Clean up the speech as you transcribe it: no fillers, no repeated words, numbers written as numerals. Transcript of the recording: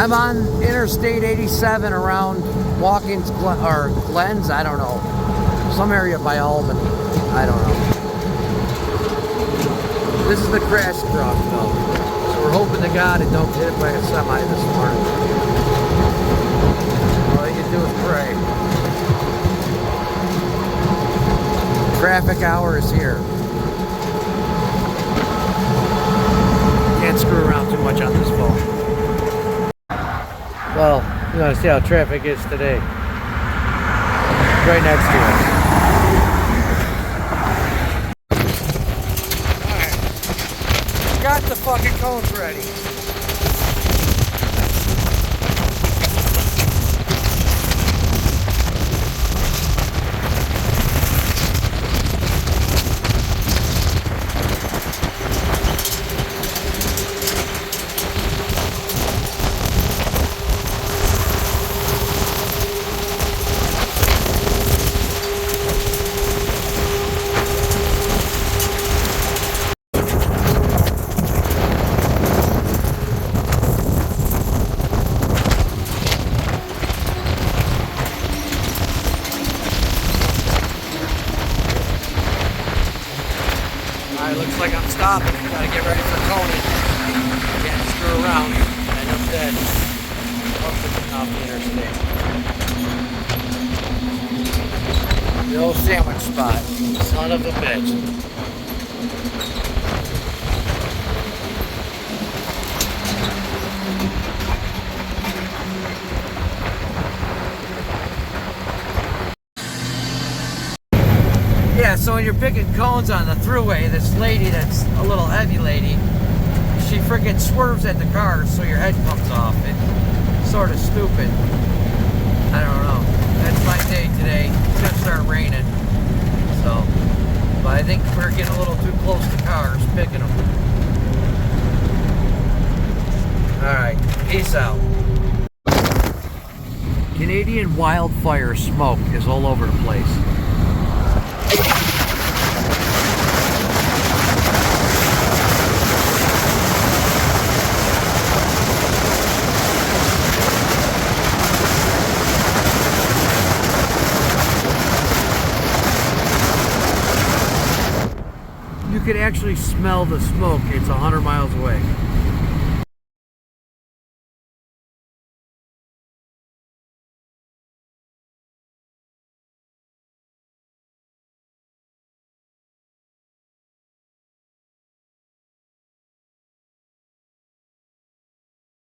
I'm on Interstate 87 around Watkins or Glens, I don't know. Some area by Albany. I don't know. This is the crash truck though. So we're hoping to God it don't get hit by a semi this morning. All you can do is pray. Traffic hour is here. Can't screw around too much on this phone. Well, you want to see how traffic is today. Right next to us. Alright. Got the fucking cones ready. Looks like I'm stopping. Gotta get ready for Tony. Can't screw around. And I'm dead. Off the interstate. The old sandwich spot. Son of a bitch. Yeah, so when you're picking cones on the thruway, this lady that's a little heavy lady, she freaking swerves at the cars so your head comes off. It's sort of stupid. I don't know. That's my day today. It's gonna start raining. So, but I think we're getting a little too close to cars, picking them. Alright, peace out. Canadian wildfire smoke is all over the place. You could actually smell the smoke. It's 100 miles away.